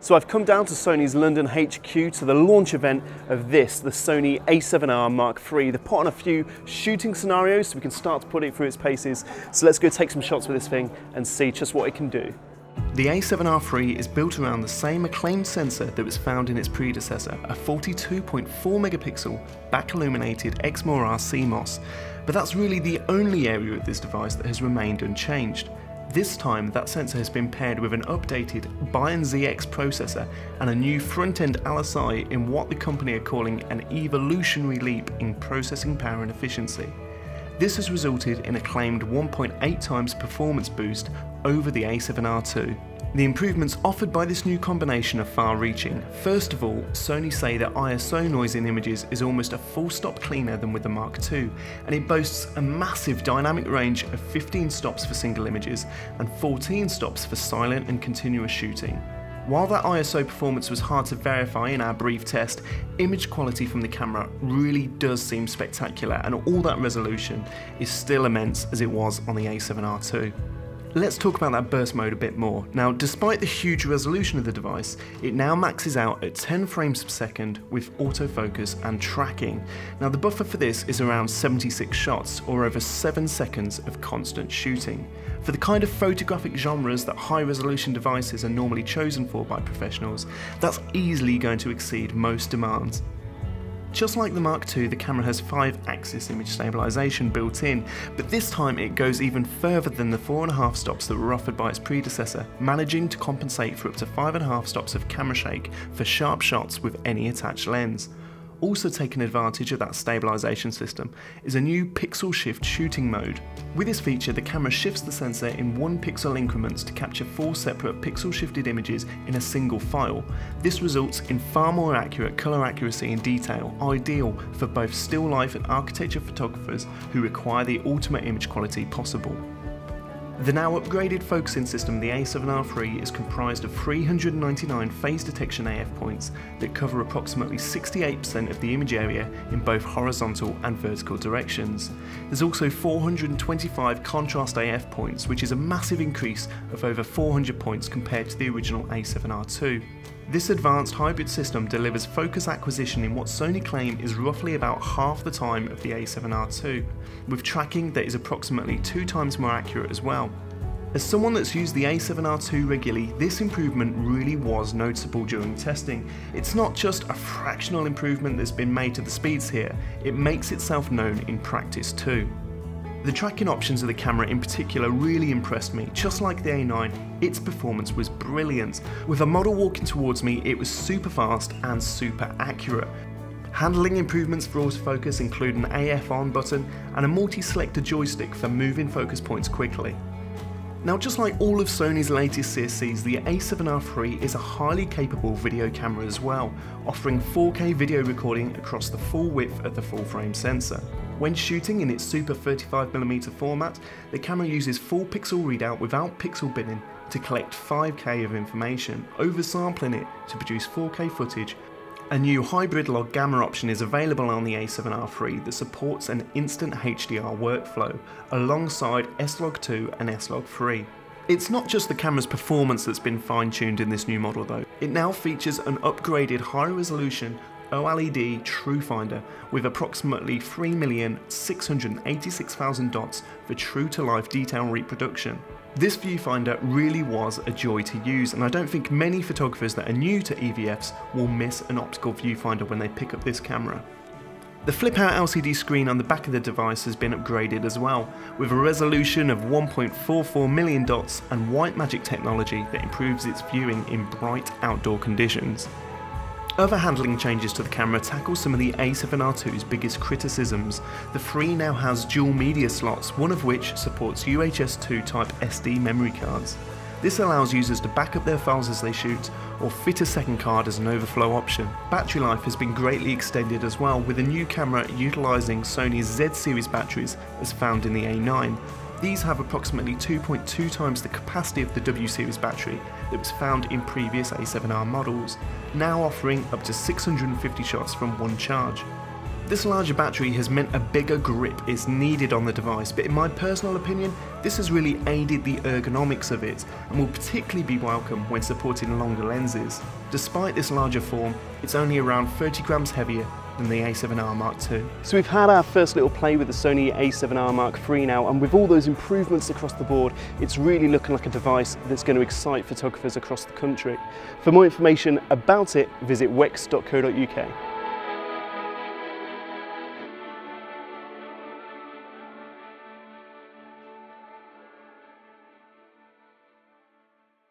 So I've come down to Sony's London HQ to the launch event of the Sony A7R III. They've put on a few shooting scenarios so we can start to put it through its paces. So let's go take some shots with this thing and see just what it can do. The A7R III is built around the same acclaimed sensor that was found in its predecessor, a 42.4 megapixel back-illuminated XMOR CMOS. But that's really the only area of this device that has remained unchanged. This time, that sensor has been paired with an updated Bion ZX processor and a new front-end LSI in what the company are calling an evolutionary leap in processing power and efficiency. This has resulted in a claimed 1.8 times performance boost over the A7R II. The improvements offered by this new combination are far-reaching. First of all, Sony say that ISO noise in images is almost a full stop cleaner than with the Mark II, and it boasts a massive dynamic range of 15 stops for single images and 14 stops for silent and continuous shooting. While that ISO performance was hard to verify in our brief test, image quality from the camera really does seem spectacular, and all that resolution is still immense as it was on the A7R II. Let's talk about that burst mode a bit more. Now, despite the huge resolution of the device, it now maxes out at 10 frames per second with autofocus and tracking. Now, the buffer for this is around 76 shots, or over 7 seconds of constant shooting. For the kind of photographic genres that high-resolution devices are normally chosen for by professionals, that's easily going to exceed most demands. Just like the Mark II, the camera has 5-axis image stabilization built in, but this time it goes even further than the 4.5 stops that were offered by its predecessor, managing to compensate for up to 5.5 stops of camera shake for sharp shots with any attached lens. Also taking advantage of that stabilization system is a new pixel shift shooting mode. With this feature, the camera shifts the sensor in 1 pixel increments to capture 4 separate pixel shifted images in a single file. This results in far more accurate color accuracy and detail, ideal for both still life and architecture photographers who require the ultimate image quality possible. The now upgraded focusing system, the A7R III, is comprised of 399 phase detection AF points that cover approximately 68% of the image area in both horizontal and vertical directions. There's also 425 contrast AF points, which is a massive increase of over 400 points compared to the original A7R II. This advanced hybrid system delivers focus acquisition in what Sony claim is roughly about half the time of the A7R II, with tracking that is approximately 2 times more accurate as well. As someone that's used the A7R II regularly, this improvement really was noticeable during testing. It's not just a fractional improvement that's been made to the speeds here, it makes itself known in practice too. The tracking options of the camera in particular really impressed me. Just like the A9, its performance was brilliant. With a model walking towards me, it was super fast and super accurate. Handling improvements for autofocus include an AF on button and a multi-selector joystick for moving focus points quickly. Now, just like all of Sony's latest CSCs, the A7R III is a highly capable video camera as well, offering 4K video recording across the full width of the full-frame sensor. When shooting in its Super 35mm format, the camera uses full pixel readout without pixel binning to collect 5K of information, oversampling it to produce 4K footage. A new hybrid log gamma option is available on the A7R III that supports an instant HDR workflow, alongside S-Log2 and S-Log3. It's not just the camera's performance that's been fine-tuned in this new model though. It now features an upgraded high-resolution OLED True Finder with approximately 3,686,000 dots for true-to-life detail reproduction. This viewfinder really was a joy to use, and I don't think many photographers that are new to EVFs will miss an optical viewfinder when they pick up this camera. The flip-out LCD screen on the back of the device has been upgraded as well, with a resolution of 1.44 million dots and white magic technology that improves its viewing in bright outdoor conditions. Other handling changes to the camera tackle some of the A7R II's biggest criticisms. The III now has dual media slots, one of which supports UHS 2 type SD memory cards. This allows users to back up their files as they shoot, or fit a second card as an overflow option. Battery life has been greatly extended as well, with a new camera utilising Sony's Z series batteries as found in the A9. These have approximately 2.2 times the capacity of the W series battery that was found in previous A7R models, now offering up to 650 shots from one charge. This larger battery has meant a bigger grip is needed on the device, but in my personal opinion, this has really aided the ergonomics of it and will particularly be welcome when supporting longer lenses. Despite this larger form, it's only around 30 grams heavier than the A7R Mark II. So we've had our first little play with the Sony A7R Mark III now, and with all those improvements across the board, it's really looking like a device that's going to excite photographers across the country. For more information about it, visit wex.co.uk.